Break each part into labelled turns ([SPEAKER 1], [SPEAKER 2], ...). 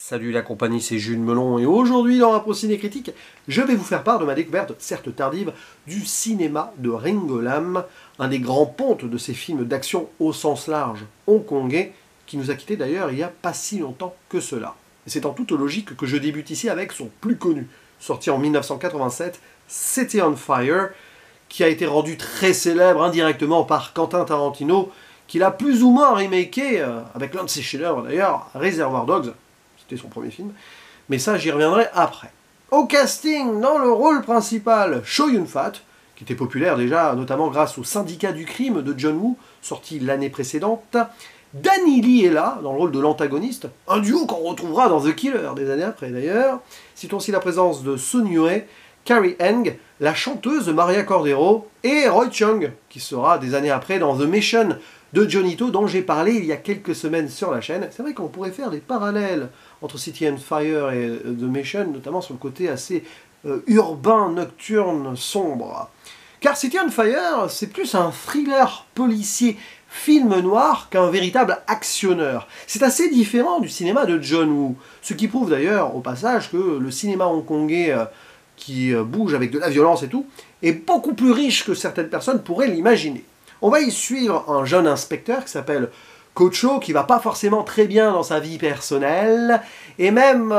[SPEAKER 1] Salut la compagnie, c'est Jules Melon et aujourd'hui dans Impro Ciné Critique, je vais vous faire part de ma découverte, certes tardive, du cinéma de Ringo Lam, un des grands pontes de ces films d'action au sens large hongkongais, qui nous a quittés d'ailleurs il n'y a pas si longtemps que cela. Et c'est en toute logique que je débute ici avec son plus connu, sorti en 1987, City on Fire, qui a été rendu très célèbre indirectement par Quentin Tarantino, qui l'a plus ou moins remaké, avec l'un de ses chefs-d'œuvre d'ailleurs, Reservoir Dogs. C'était son premier film, mais ça j'y reviendrai après. Au casting, dans le rôle principal, Chow Yun-fat, qui était populaire déjà notamment grâce au Syndicat du crime de John Woo, sorti l'année précédente. Danny Lee est là, dans le rôle de l'antagoniste, un duo qu'on retrouvera dans The Killer, des années après d'ailleurs. Citons aussi la présence de Sun Yue, Carrie Heng, la chanteuse Maria Cordero, et Roy Chung, qui sera des années après dans The Mission de Johnny To, dont j'ai parlé il y a quelques semaines sur la chaîne. C'est vrai qu'on pourrait faire des parallèles entre City on Fire et The Mission, notamment sur le côté assez urbain, nocturne, sombre. Car City on Fire, c'est plus un thriller policier, film noir, qu'un véritable actionneur. C'est assez différent du cinéma de John Woo, ce qui prouve d'ailleurs au passage que le cinéma hongkongais qui bouge avec de la violence et tout, est beaucoup plus riche que certaines personnes pourraient l'imaginer. On va y suivre un jeune inspecteur qui s'appelle Ko Cho, qui va pas forcément très bien dans sa vie personnelle, et même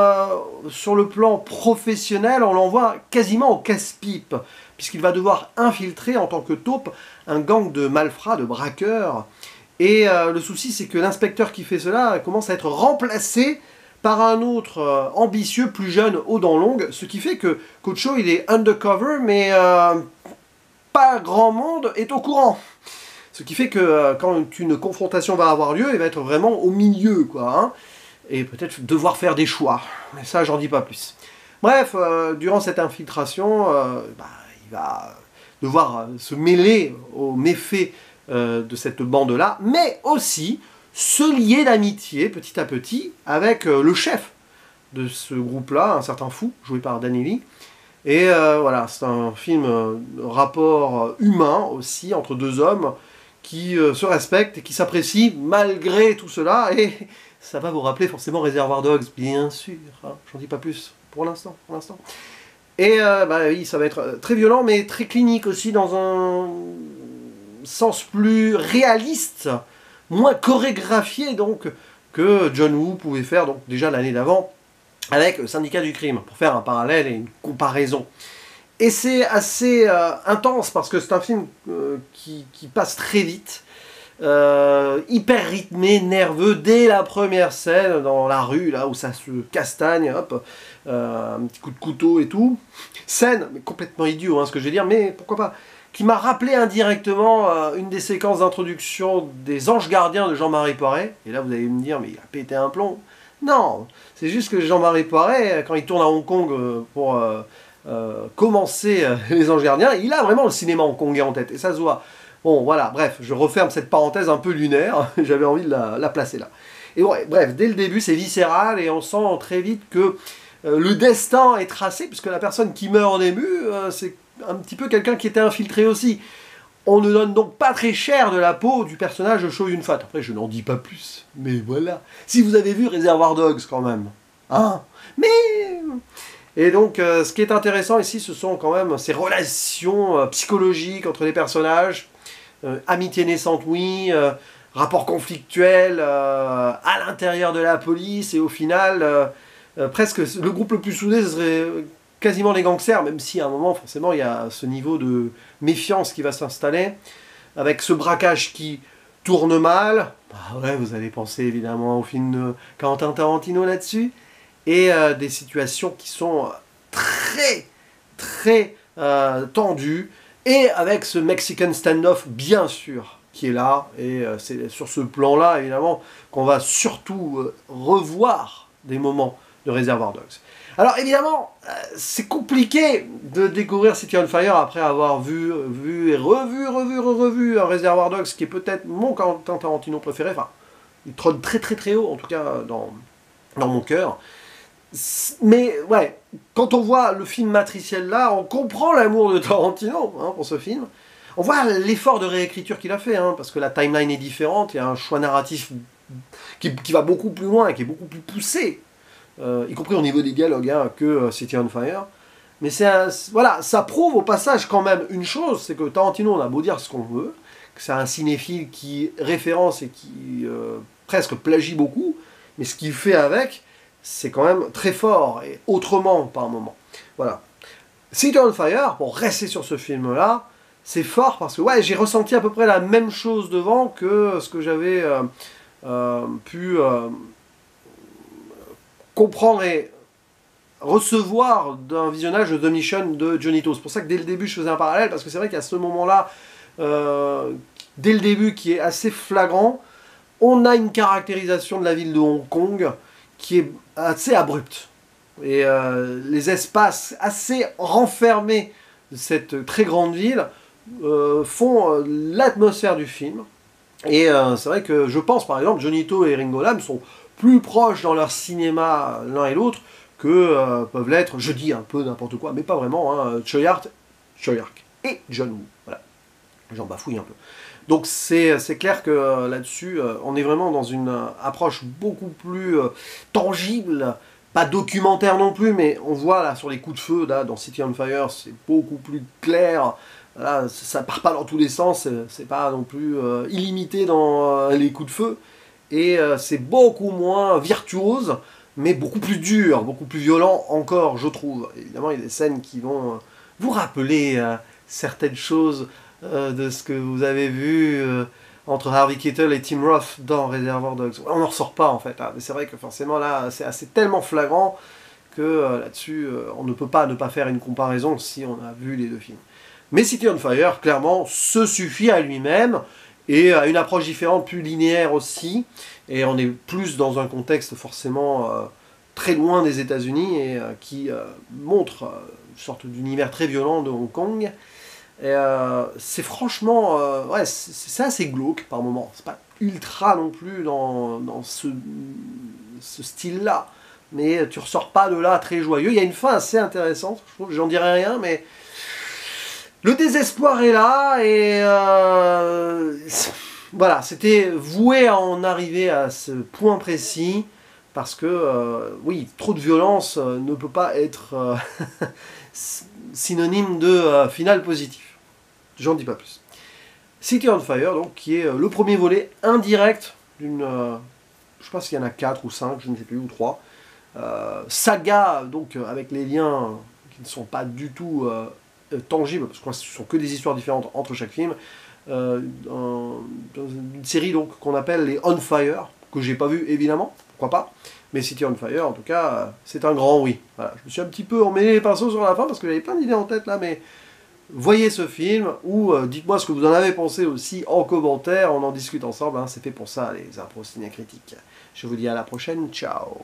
[SPEAKER 1] sur le plan professionnel, on l'envoie quasiment au casse-pipe, puisqu'il va devoir infiltrer en tant que taupe un gang de malfrats, de braqueurs, et le souci c'est que l'inspecteur qui fait cela commence à être remplacé par un autre ambitieux, plus jeune, aux dents longues, ce qui fait que Ko Cho il est undercover, mais pas grand monde est au courant. Ce qui fait que quand une confrontation va avoir lieu, il va être vraiment au milieu, quoi, hein, et peut-être devoir faire des choix. Mais ça, j'en dis pas plus. Bref, durant cette infiltration, il va devoir se mêler aux méfaits de cette bande-là, mais aussi se lier d'amitié, petit à petit, avec le chef de ce groupe-là, un certain fou, joué par Danny Lee. Et voilà, c'est un film rapport humain aussi, entre deux hommes, qui se respectent et qui s'apprécient malgré tout cela, et ça va vous rappeler forcément Reservoir Dogs, bien sûr, hein, j'en dis pas plus pour l'instant. Et oui, ça va être très violent, mais très clinique aussi, dans un sens plus réaliste, moins chorégraphié donc, que John Woo pouvait faire donc, déjà l'année d'avant, avec le Syndicat du crime, pour faire un parallèle et une comparaison. Et c'est assez intense parce que c'est un film qui passe très vite, hyper rythmé, nerveux, dès la première scène dans la rue, là où ça se castagne, hop, un petit coup de couteau et tout. Scène, mais complètement idiot, hein, ce que je vais dire, mais pourquoi pas, qui m'a rappelé indirectement une des séquences d'introduction des Anges Gardiens de Jean-Marie Poiret. Et là vous allez me dire, mais il a pété un plomb. Non, c'est juste que Jean-Marie Poiret, quand il tourne à Hong Kong pour commencer les Anges Gardiens, il a vraiment le cinéma hongkongais en tête, et ça se voit. Bon, voilà, bref, je referme cette parenthèse un peu lunaire, j'avais envie de la placer là. Et ouais, bref, dès le début, c'est viscéral, et on sent très vite que le destin est tracé, puisque la personne qui meurt en début, c'est un petit peu quelqu'un qui était infiltré aussi. On ne donne donc pas très cher de la peau du personnage de Chow Yun-fat. Après, je n'en dis pas plus, mais voilà. Si vous avez vu Reservoir Dogs, quand même. Hein? Mais... Et donc, ce qui est intéressant ici, ce sont quand même ces relations psychologiques entre les personnages, amitié naissante, oui, rapport conflictuel à l'intérieur de la police, et au final, presque le groupe le plus soudé, ce serait quasiment les gangsters, même si à un moment, forcément, il y a ce niveau de méfiance qui va s'installer, avec ce braquage qui tourne mal. Bah ouais, vous allez penser évidemment au film de Quentin Tarantino là-dessus, et des situations qui sont très tendues, et avec ce Mexican standoff bien sûr qui est là, et c'est sur ce plan-là évidemment qu'on va surtout revoir des moments de Reservoir Dogs. Alors évidemment, c'est compliqué de découvrir City on Fire après avoir vu et revu un Reservoir Dogs, qui est peut-être mon Quentin Tarantino préféré, enfin, il trône très haut en tout cas dans mon cœur. Mais ouais, quand on voit le film matriciel là, on comprend l'amour de Tarantino, hein, pour ce film. On voit l'effort de réécriture qu'il a fait, hein, parce que la timeline est différente, il y a un choix narratif qui va beaucoup plus loin, qui est beaucoup plus poussé y compris au niveau des dialogues, hein, que City on Fire. Mais voilà, ça prouve au passage quand même une chose, c'est que Tarantino, on a beau dire ce qu'on veut, que c'est un cinéphile qui référence et qui presque plagie beaucoup, mais ce qu'il fait avec, c'est quand même très fort et autrement par moment. Voilà. City on Fire, pour rester sur ce film-là, c'est fort parce que ouais, j'ai ressenti à peu près la même chose devant que ce que j'avais pu comprendre et recevoir d'un visionnage de The Mission de Johnny To. C'est pour ça que dès le début je faisais un parallèle, parce que c'est vrai qu'à ce moment-là, dès le début qui est assez flagrant, on a une caractérisation de la ville de Hong Kong qui est assez abrupte. Et les espaces assez renfermés de cette très grande ville font l'atmosphère du film. Et c'est vrai que je pense par exemple Johnny To et Ringo Lam sont plus proches dans leur cinéma l'un et l'autre que peuvent l'être, je dis un peu n'importe quoi, mais pas vraiment, hein, Choi Yart et John Woo. Voilà, j'en bafouille un peu. Donc c'est clair que là-dessus, on est vraiment dans une approche beaucoup plus tangible, pas documentaire non plus, mais on voit là sur les coups de feu, là, dans City on Fire, c'est beaucoup plus clair. Là, ça part pas dans tous les sens, c'est pas non plus illimité dans les coups de feu, et c'est beaucoup moins virtuose, mais beaucoup plus dur, beaucoup plus violent encore, je trouve. Évidemment, il y a des scènes qui vont vous rappeler certaines choses de ce que vous avez vu entre Harvey Keitel et Tim Roth dans Reservoir Dogs. On n'en ressort pas en fait, hein, mais c'est vrai que forcément là, c'est tellement flagrant que là-dessus, on ne peut pas ne pas faire une comparaison si on a vu les deux films. Mais City on Fire, clairement, se suffit à lui-même, et à une approche différente, plus linéaire aussi, et on est plus dans un contexte forcément très loin des États-Unis, et qui montre une sorte d'univers très violent de Hong Kong. Et c'est franchement, ouais, c'est assez glauque par moment, c'est pas ultra non plus dans ce style-là, mais tu ressors pas de là très joyeux. Il y a une fin assez intéressante, je trouve, j'en dirai rien, mais le désespoir est là, et voilà, c'était voué à en arriver à ce point précis, parce que, oui, trop de violence ne peut pas être synonyme de final positif. J'en dis pas plus. City on Fire, donc, qui est le premier volet indirect d'une, je sais pas s'il y en a 4 ou 5, je ne sais plus, ou 3, saga, donc, avec les liens qui ne sont pas du tout tangibles, parce que ce sont que des histoires différentes entre chaque film, dans une série donc qu'on appelle les On Fire, que j'ai pas vu évidemment, pourquoi pas, mais City on Fire en tout cas, c'est un grand oui. Voilà, je me suis un petit peu emmêlé les pinceaux sur la fin parce que j'avais plein d'idées en tête là, mais voyez ce film, ou dites-moi ce que vous en avez pensé aussi en commentaire, on en discute ensemble, hein, c'est fait pour ça les impros cinécritiques. Je vous dis à la prochaine, ciao.